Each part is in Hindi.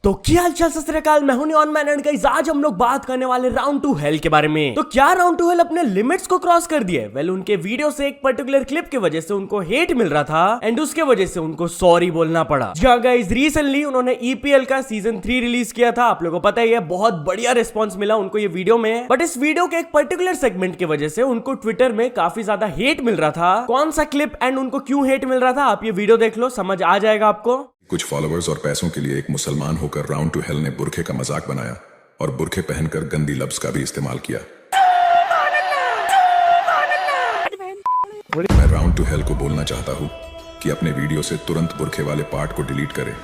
तो क्या हालचाल सत श्री अकाल, मैं हूं नियॉन मैन एंड गाइस आज हम लोग बात करने वाले राउंड टू हेल के बारे में। तो क्या राउंड टू हेल अपने लिमिट्स को क्रॉस कर दिए? वेल उनके वीडियो से एक पर्टिकुलर क्लिप की वजह से उनको हेट मिल रहा था एंड उसके वजह से उनको सॉरी बोलना पड़ा। जी हाँ गाइस, रिसेंटली उन्होंने ईपीएल का सीजन 3 रिलीज किया था। आप लोगों को पता ही है, बहुत बढ़िया रिस्पॉन्स मिला उनको ये वीडियो में। बट इस वीडियो के एक पर्टिकुलर सेगमेंट की वजह से उनको ट्विटर में काफी ज्यादा हेट मिल रहा था। कौन सा क्लिप एंड उनको क्यों हेट मिल रहा था, आप ये वीडियो देख लो, समझ आ जाएगा आपको। कुछ फॉलोअर्स और पैसों के लिए एक मुसलमान होकर राउंड टू हेल ने बुरखे का मजाक बनाया और बुरखे पहनकर गंदी लफ्ज का भी इस्तेमाल किया। मैं राउंड टू हेल को बोलना चाहता हूँ कि अपने वीडियो से तुरंत बुरखे वाले पार्ट को डिलीट करे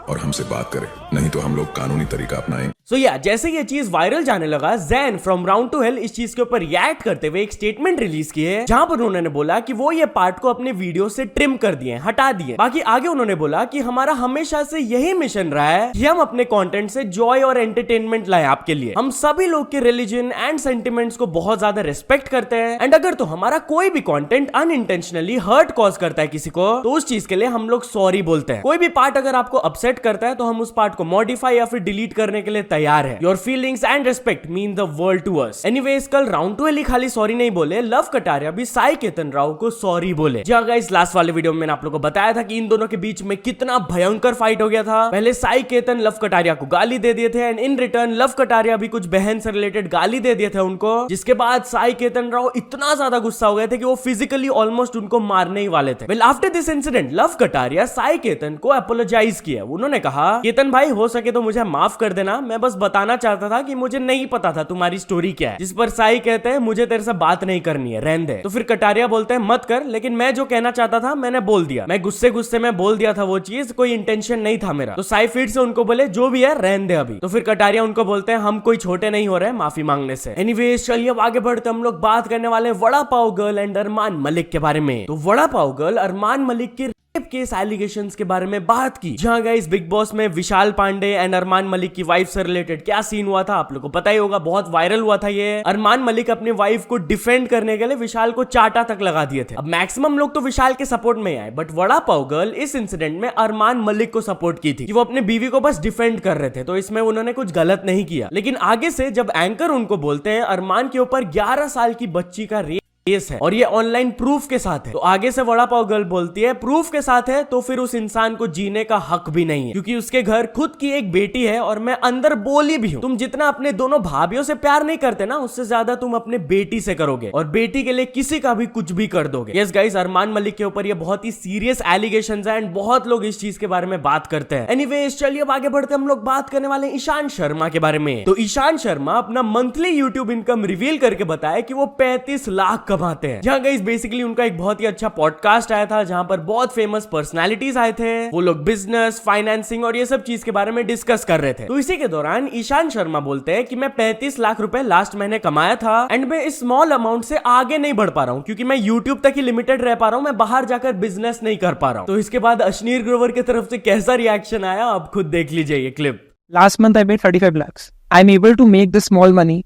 और हमसे बात करे, नहीं तो हम लोग कानूनी तरीका अपनाएंगे। सो या जैसे ये चीज वायरल जाने लगा, ज़ैन फ्रॉम राउंड टू हेल इस चीज के ऊपर रिएक्ट करते हुए एक स्टेटमेंट रिलीज किए जहां पर उन्होंने बोला कि वो ये पार्ट को अपने वीडियो से ट्रिम कर दिए, हटा दिए। बाकी आगे उन्होंने बोला कि हमारा हमेशा से यही मिशन रहा है कि हम अपने कंटेंट से जॉय और एंटरटेनमेंट लाए आपके लिए। हम सभी लोग के रिलीजन एंड सेंटिमेंट्स को बहुत ज्यादा रिस्पेक्ट करते हैं एंड अगर तो हमारा कोई भी कंटेंट अनइंटेंशनली हर्ट कॉज करता है किसी को, तो उस चीज के लिए हम लोग सॉरी बोलते हैं। कोई भी पार्ट अगर आपको अपसेट करता है तो हम उस पार्ट को मॉडिफाई या फिर डिलीट करने के लिए तैयार है। Your feelings and respect mean the world to us. Anyways, कल राउंड टू हेल खाली सॉरी नहीं बोले, लव कटारिया भी साई केतन राव को सॉरी बोले। जी गाइस, लास्ट वाले वीडियो में मैंने आप लोगों को बताया था कि इन दोनों के बीच में कितना भयंकर फाइट हो गया था। पहले साई केतन लव कटारिया को गाली दे दिए थे and in return love Kataria भी कुछ बहन से रिलेटेड गाली दे दिए थे उनको, जिसके बाद साई केतन राव इतना ज्यादा गुस्सा हो गए थे कि वो फिजिकली ऑलमोस्ट उनको मारने ही वाले थे। Well after this incident love Kataria Sai Ketan को अपोलोजाइज किया। उन्होंने कहा, केतन भाई हो सके तो मुझे माफ कर देना, मैं बस बताना चाहता था कि मुझे नहीं पता था तुम्हारी स्टोरी क्या है। जिस पर साई कहते हैं मुझे तेरे से बात नहीं करनी है, रहने दे। तो फिर कटारिया बोलते हैं मत कर, लेकिन मैं जो कहना चाहता था मैंने बोल दिया, मैं गुस्से में बोल दिया था वो चीज, कोई इंटेंशन नहीं था मेरा। तो साई फिर से उनको बोले जो भी है रहने दे अभी। तो फिर कटारिया उनको बोलते हैं हम कोई छोटे नहीं हो रहे माफी मांगने से। एनीवेज चलिए अब आगे बढ़ते हम लोग बात करने वाले वड़ा पाव गर्ल एंड अरमान मलिक के बारे में। तो वड़ा पाव गर्ल अरमान मलिक के केस एलिगेशंस के बारे में बात की। जहां गाइस बिग बॉस में विशाल पांडे एंड अरमान मलिक की वाइफ से रिलेटेड क्या सीन हुआ था आप लोगों को पता ही होगा, बहुत वायरल हुआ था ये। अरमान मलिक अपनी वाइफ को डिफेंड करने के लिए विशाल को चाटा तक लगा दिए थे। अब मैक्सिमम लोग तो विशाल के सपोर्ट में आए, बट वड़ा पाव गर्ल इस इंसिडेंट में अरमान मलिक को सपोर्ट की थी कि वो अपने बीवी को बस डिफेंड कर रहे थे, तो इसमें उन्होंने कुछ गलत नहीं किया। लेकिन आगे से जब एंकर उनको बोलते हैं अरमान के ऊपर 11 साल की बच्ची का केस है और ये ऑनलाइन प्रूफ के साथ है, तो आगे से वड़ा पाव गर्ल बोलती है प्रूफ के साथ है तो फिर उस इंसान को जीने का हक भी नहीं है, क्योंकि उसके घर खुद की एक बेटी है और मैं अंदर बोली भी हूँ। तुम जितना अपने दोनों भाभीियों से प्यार नहीं करते ना, उससे ज्यादा तुम अपने बेटी से करोगे और बेटी के लिए किसी का भी कुछ भी कर दोगे। यस गाइस, अरमान मलिक के ऊपर ये बहुत ही सीरियस एलिगेशंस है एंड बहुत लोग इस चीज के बारे में बात करते हैं। एनीवेज चलिए अब आगे बढ़ते हम लोग बात करने वाले ईशान शर्मा के बारे में। तो ईशान शर्मा अपना मंथली यूट्यूब इनकम रिवील करके बताया कि वो 35 लाख कमाते हैं। जहां गाइस बेसिकली उनका एक बहुत ही अच्छा पॉडकास्ट आया था जहां पर बहुत फेमस पर्सनालिटीज आए थे, वो लोग बिजनेस, फाइनेंसिंग और ये सब चीज के बारे में डिस्कस कर रहे थे। तो इसी के दौरान ईशान शर्मा बोलते हैं कि मैं 35 लाख रुपए लास्ट महीने कमाया था एंड मैं इस स्मॉल अमाउंट से आगे नहीं बढ़ पा रहा हूँ क्योंकि मैं यूट्यूब तक ही लिमिटेड रह पा रहा हूँ, मैं बाहर जाकर बिजनेस नहीं कर पा रहा हूँ। तो इसके बाद अश्नीर ग्रोवर की तरफ से कैसा रिएक्शन आया आप खुद देख लीजिए ये clip. Last month I made 35 lakhs. I'm able to make this small money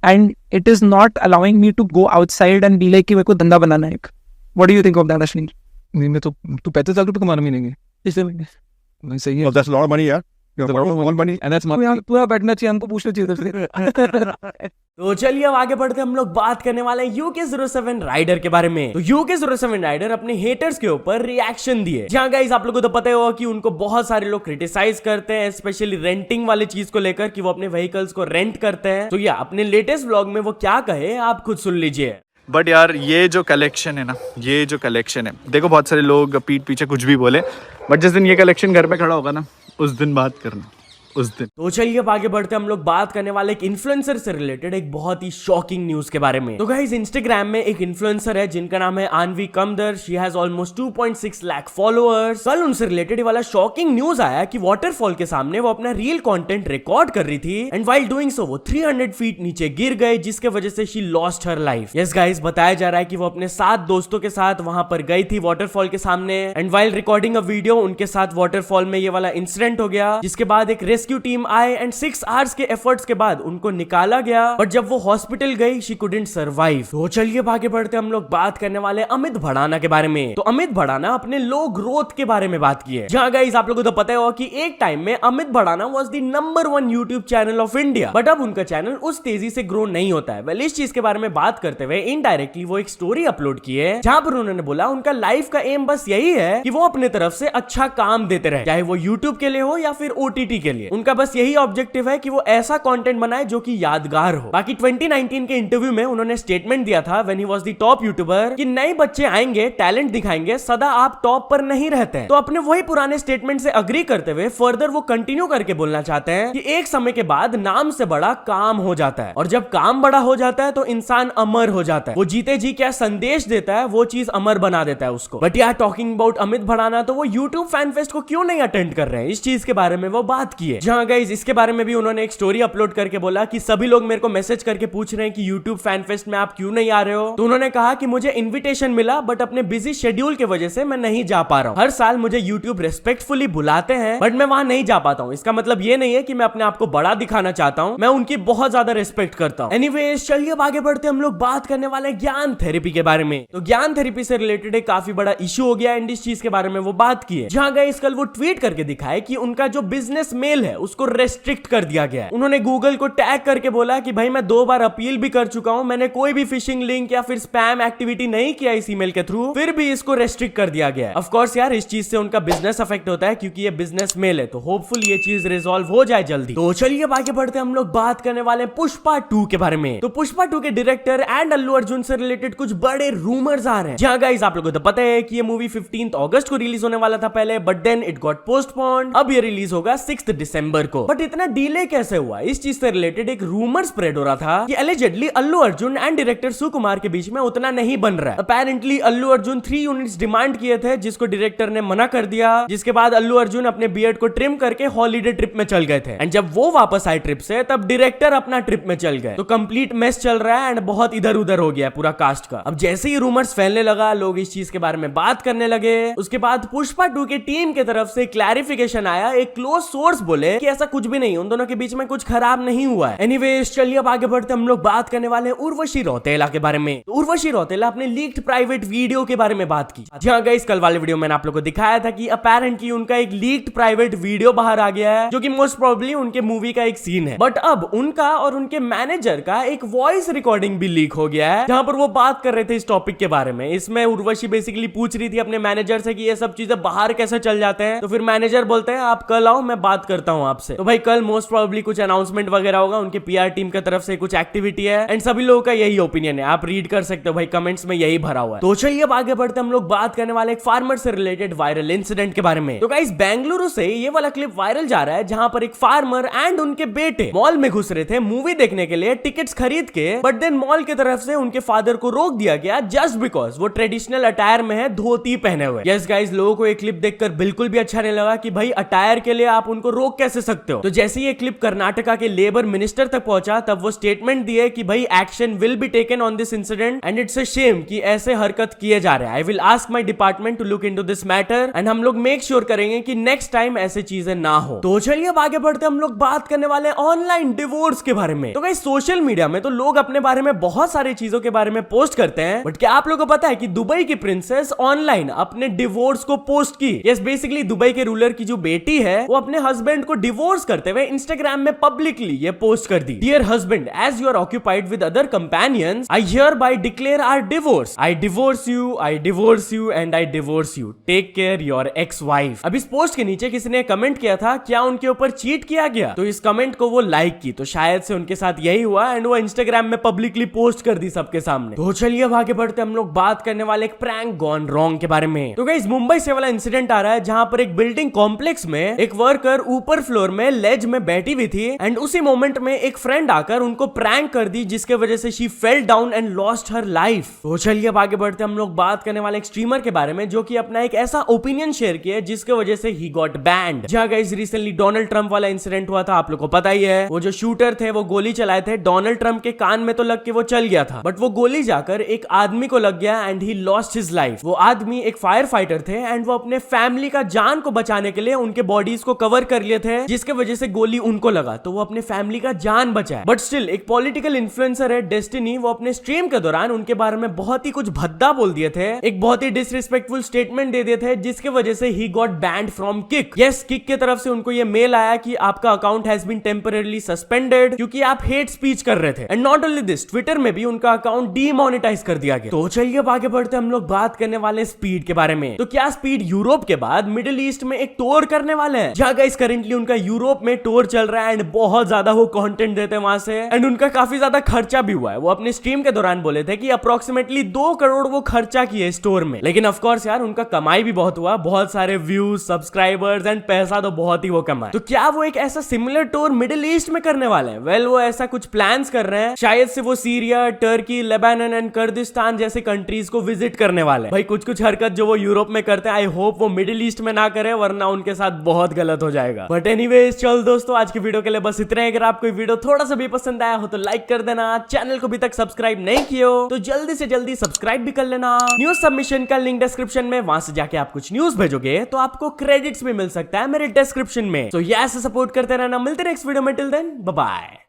and it is not allowing me to go outside and be like कि मेरे को धंधा बनाना है। What do you think of that, Ashneer? नहीं, मैं तो 35 लाख रुपए कमाना महीने के पिछले महीने। सही है। That's a lot of money, यार। More money and that's यार पूरा बैठना चाहिए, हमको पूछना चाहिए। तो चलिए अब आगे बढ़ते हम लोग बात करने वाले हैं UK07 राइडर के बारे में। तो UK07 राइडर अपने हेटर्स के ऊपर रिएक्शन दिए। जहां गाइस आप लोगों को तो पता ही होगा कि उनको बहुत सारे लोग क्रिटिसाइज करते हैं, स्पेशली रेंटिंग वाली चीज को लेकर कि वो अपने व्हीकल्स को रेंट करते हैं। तो या अपने लेटेस्ट व्लॉग में वो क्या कहे आप खुद सुन लीजिए। बट यार ये जो कलेक्शन है ना, ये जो कलेक्शन है, देखो बहुत सारे लोग पीठ पीछे कुछ भी बोले, बट जिस दिन ये कलेक्शन घर पे खड़ा होगा ना, उस दिन बात करना, उस दिन। तो चलिए अब आगे बढ़ते हम लोग बात करने वाले एक इन्फ्लुएंसर से रिलेटेड एक बहुत ही शॉकिंग न्यूज के बारे में। तो गाइस इंस्टाग्राम में एक इन्फ्लुएंसर है जिनका नाम है Aanvi Kamdar. She has almost 2.6 lakh followers. कल उनसे रिलेटेड वाला शॉकिंग न्यूज आया कि वाटरफॉल के सामने वो अपना रियल कंटेंट रिकॉर्ड कर रही थी एंड व्हाइल डूइंग सो वो 300 फीट नीचे गिर गए, जिसके वजह से she lost her life. Yes guys, बताया जा रहा है कि वो अपने 7 दोस्तों के साथ वहां पर गई थी वाटरफॉल के सामने and while recording a video उनके साथ वाटरफॉल में ये वाला इंसिडेंट हो गया, जिसके बाद एक रेस्क्यू टीम आए एंड 6 आवर्स के एफर्ट्स के बाद उनको निकाला गया, बट जब वो हॉस्पिटल गई शी कुडंट सर्वाइव। तो चलिए आगे बढ़ते हम लोग बात करने वाले अमित भड़ाना के बारे में। तो अमित भड़ाना अपने लो ग्रोथ के बारे में बात की है। जहां गाइस आप लोगों को तो पता होगा कि एक टाइम में Amit Bhadana was the number 1 YouTube channel of India, but अब उनका चैनल उस तेजी से ग्रो नहीं होता है। वेल इस चीज के बारे में बात करते हुए इनडायरेक्टली वो एक स्टोरी अपलोड की है जहां पर उन्होंने बोला उनका लाइफ का एम बस यही है कि वो अपने तरफ से अच्छा काम देते रहे, चाहे वो यूट्यूब के लिए हो या फिर ओटीटी के लिए। उनका बस यही ऑब्जेक्टिव है कि वो ऐसा कंटेंट बनाए जो कि यादगार हो। बाकी 2019 के इंटरव्यू में उन्होंने स्टेटमेंट दिया था when he was the top YouTuber कि नए बच्चे आएंगे, टैलेंट दिखाएंगे, सदा आप टॉप पर नहीं रहते हैं। तो अपने वही पुराने स्टेटमेंट से अग्री करते हुए फर्दर वो कंटिन्यू करके बोलना चाहते हैं कि एक समय के बाद नाम से बड़ा काम हो जाता है, और जब काम बड़ा हो जाता है तो इंसान अमर हो जाता है। वो जीते जी क्या संदेश देता है वो चीज अमर बना देता है उसको। बट यार टॉकिंग अबाउट अमित भड़ाना, तो वो यूट्यूब फैन फेस्ट को क्यों नहीं अटेंड कर रहे हैं, इस चीज के बारे में वो बात की है। जहां गाइस इसके बारे में भी उन्होंने एक स्टोरी अपलोड करके बोला कि सभी लोग मेरे को मैसेज करके पूछ रहे हैं कि यूट्यूब फैन फेस्ट में आप क्यों नहीं आ रहे हो। तो उन्होंने कहा कि मुझे इन्विटेशन मिला बट अपने बिजी शेड्यूल की वजह से मैं नहीं जा पा रहा हूं। हर साल मुझे यूट्यूब रेस्पेक्टफुली बुलाते हैं बट मैं वहां नहीं जा पाता हूं। इसका मतलब ये नहीं है कि मैं अपने आप को बड़ा दिखाना चाहता हूं, मैं उनकी बहुत ज्यादा रिस्पेक्ट करता हूं। एनीवेज चलिए अब आगे बढ़ते हम लोग बात करने वाले ज्ञान थेरेपी के बारे में। तो ज्ञान थेरेपी से रिलेटेड एक काफी बड़ा इशू हो गया एंड इस चीज के बारे में वो बात की है। जहां गाइस कल वो ट्वीट करके दिखाए कि उनका जो बिजनेस मेल है उसको रेस्ट्रिक्ट कर दिया गया है। उन्होंने गूगल को टैग करके बोला कि भाई मैं 2 बार अपील भी कर चुका हूं, मैंने कोई भी फिशिंग लिंक या फिर स्पैम एक्टिविटी नहीं किया इस ईमेल के थ्रू, फिर भी इसको रेस्ट्रिक्ट कर दिया गया है। ऑफ कोर्स यार इस चीज से उनका बिजनेस अफेक्ट होता है क्योंकि ये बिजनेस मेल है, तो होपफुली ये चीज रिजॉल्व हो जाए जल्दी। तो चलिए आगे बढ़ते हम लोग बात करने वाले पुष्पा 2 के बारे में। तो पुष्पा 2 के डायरेक्टर एंड अल्लू अर्जुन से रिलेटेड कुछ बड़े रूमर्स आ रहे हैं। जहां गाइस आप लोगों को तो पता है कि ये मूवी 15 अगस्त को रिलीज होने वाला था पहले, but then it got postponed. अब ये रिलीज होगा 6 दिसंबर को। बट इतना डिले कैसे हुआ, इस चीज से रिलेटेड एक रूमर स्प्रेड हो रहा था कि allegedly Allu Arjun and director Sukumar के बीच में उतना नहीं बन रहा है। Apparently Allu Arjun 3 units demand किए थे जिसको डायरेक्टर ने मना कर दिया, जिसके बाद अल्लू अर्जुन अपने बियर्ड को ट्रिम करके हॉलीडे ट्रिप में चल गए थे एंड जब वो वापस आए ट्रिप से तब डायरेक्टर अपना ट्रिप में चल गए। तो कंप्लीट मेस चल रहा है एंड बहुत इधर उधर हो गया पूरा कास्ट का। अब जैसे ही रूमर्स फैलने लगा, लोग इस चीज के बारे में बात करने लगे, उसके बाद पुष्पा 2 के टीम की तरफ से क्लैरिफिकेशन आया। एक क्लोज सोर्स बोले कि ऐसा कुछ भी नहीं, उन दोनों के बीच में कुछ खराब नहीं हुआ है। एनीवेज चलिए अब आगे बढ़ते हम लोग बात करने वाले उर्वशी रौतेला के बारे में। तो उर्वशी रौतेला अपने लीक्ड प्राइवेट वीडियो के बारे में बात की। जहां गाइस कल वाले वीडियो में मैंने आप लोगों को दिखाया था कि अपेरेंटली उनका एक लीक्ड प्राइवेट वीडियो बाहर आ गया है जो कि मोस्ट प्रोबेबली उनके मूवी का एक सीन है। बट अब उनका और उनके मैनेजर का एक वॉइस रिकॉर्डिंग भी लीक हो गया है जहां पर वो बात कर रहे थे इस टॉपिक के बारे में। इसमें उर्वशी बेसिकली पूछ रही थी अपने मैनेजर से कि ये सब चीजें बाहर कैसे चल जाते हैं। तो फिर मैनेजर बोलते हैं आप कल आओ, मैं बात करता हूं आपसे। तो भाई कल मोस्ट प्रोबेबली कुछ अनाउंसमेंट वगैरह होगा, उनके पीआर टीम की तरफ से कुछ एक्टिविटी है एंड सभी लोगों का यही ओपिनियन है, आप रीड कर सकते हो भाई, कमेंट्स में यही भरा हुआ है। तो चलिए अब आगे बढ़ते हम लोग बात करने वाले एक फार्मर से रिलेटेड वायरल इंसिडेंट के बारे में। तो गाइस बेंगलुरु से ये वाला क्लिप वायरल जा रहा है जहां पर एक फार्मर एंड उनके बेटे मॉल में घुस रहे थे मूवी देखने के लिए टिकट्स खरीद के, बट देन मॉल की तरफ से उनके फादर को रोक दिया गया जस्ट बिकॉज वो ट्रेडिशनल अटायर में है, धोती पहने हुए। यस गाइस लोगों को ये क्लिप देखकर बिल्कुल भी अच्छा नहीं लगा कि भाई अटायर के लिए आप उनको रोक कैसे सकते हो। तो जैसे ये क्लिप कर्नाटका के लेबर मिनिस्टर तक पहुंचा तब वो स्टेटमेंट दिए कि भाई action will be taken on this incident and it's a shame कि ऐसे हरकत किए जा रहे हैं। I will ask my department to look into this matter and हम लोग मेक श्योर करेंगे कि नेक्स्ट टाइम ऐसे चीजें ना हो। तो चलिए अब आगे बढ़ते हम लोग बात करने वाले ऑनलाइन डिवोर्स के बारे में। तो गाइस सोशल मीडिया में तो लोग अपने बारे में बहुत सारी चीजों के बारे में पोस्ट करते हैं, बट क्या आप लोगों को पता है कि दुबई की प्रिंसेस ऑनलाइन अपने डिवोर्स को पोस्ट की। यस बेसिकली दुबई के रूलर की जो बेटी है वो अपने हस्बैंड को डिवोर्स करते हुए इंस्टाग्राम में पब्लिकली ये पोस्ट कर दी। Dear husband, as you are occupied with other companions, I hereby declare our divorce. I divorce you and I divorce you. Take care your ex-wife. अब इस पोस्ट के नीचे किसी ने कमेंट किया था क्या उनके ऊपर चीट किया गया, तो इस कमेंट को वो लाइक की, तो शायद से उनके साथ यही हुआ एंड वो इंस्टाग्राम में पब्लिकली पोस्ट कर दी सबके सामने। तो चलिए अब आगे बढ़ते हम लोग बात करने वाले एक प्रैंक गॉन रॉन्ग के बारे में। तो गाइस मुंबई से वाला इंसिडेंट आ रहा है जहां पर एक बिल्डिंग कॉम्प्लेक्स में एक वर्कर ऊपर फ्लोर में लेज में बैठी हुई थी एंड उसी मोमेंट में एक फ्रेंड आकर उनको प्रैंक कर दी जिसके वजह से she fell down and lost her life. तो चलिए अब आगे बढ़ते हम लोग बात करने वाले एक स्ट्रीमर के बारे में जो कि अपना एक ऐसा ओपिनियन शेयर किया जिसके वजह से ही गॉट बैंड। जहां गाइस रिसेंटली डोनाल्ड ट्रंप वाला इंसिडेंट हुआ था, आप लोग को पता ही है, वो जो शूटर थे वो गोली चलाए थे, डोनाल्ड ट्रंप के कान में तो लग के वो चल गया था बट वो गोली जाकर एक आदमी को लग गया and he lost his life. वो आदमी एक फायर फाइटर थे एंड वो अपने फैमिली का जान को बचाने के लिए उनके बॉडीज को कवर कर लिए थे थे, जिसके वजह से गोली उनको लगा तो वो अपने फैमिली का जान बचाए। बट स्टिल एक पॉलिटिकल इन्फ्लुएंसर है डेस्टिनी, वो अपने स्ट्रीम के दौरान उनके बारे में बहुत ही कुछ भद्दा बोल दिए थे, एक बहुत ही डिसरिस्पेक्टफुल स्टेटमेंट दे दिए थे, जिसके वजह से ही got banned from Kick. Yes, Kick की तरफ से उनको ये मेल आया कि आपका account has been temporarily suspended क्योंकि आप हेट स्पीच कर रहे थे। And not only this, Twitter में भी उनका अकाउंट डीमोनेटाइज कर दिया गया। तो चलिए अब आगे बढ़ते हम लोग बात करने वाले स्पीड के बारे में। तो क्या स्पीड यूरोप के बाद मिडिल ईस्ट में एक टूर करने वाले हैं? जहां गाइस करंटली उनका यूरोप में टूर चल रहा है एंड बहुत ज्यादा वो कंटेंट देते हैं वहां से, एंड उनका काफी ज्यादा खर्चा भी हुआ है। वो अपने स्ट्रीम के दौरान बोले थे कि अप्रोक्सीमेटली 2 करोड़ वो खर्चा किए स्टोर में। लेकिन ऑफ कोर्स यार उनका कमाई भी बहुत हुआ, बहुत सारे व्यूज, सब्सक्राइबर्स एंड पैसा तो बहुत ही वो कमाए। तो क्या वो एक ऐसा सिमिलर टूर मिडिल ईस्ट में करने वाले हैं? वेल, वो ऐसा कुछ प्लान्स कर रहे हैं। शायद से वो Syria, Turkey, Lebanon and Kurdistan जैसे कंट्रीज को विजिट करने वाले हैं। भाई कुछ कुछ हरकत जो वो यूरोप में करते हैं, आई होप वो मिडिल ईस्ट में ना करे, वरना उनके साथ बहुत गलत हो जाएगा। बट एनीवेज, चल दोस्तों, आज की वीडियो के लिए बस इतना ही। अगर आपको वीडियो थोड़ा सा भी पसंद आया हो तो लाइक कर देना, चैनल को अभी तक सब्सक्राइब नहीं किया हो तो जल्दी से जल्दी सब्सक्राइब भी कर लेना। न्यूज सबमिशन का लिंक डिस्क्रिप्शन में, वहां से जाके आप कुछ न्यूज भेजोगे तो आपको क्रेडिट्स भी मिल सकता है मेरे डिस्क्रिप्शन में। तो ये ऐसे सपोर्ट करते रहना। मिलते नेक्स्ट वीडियो में, टिल देन बाय बाय।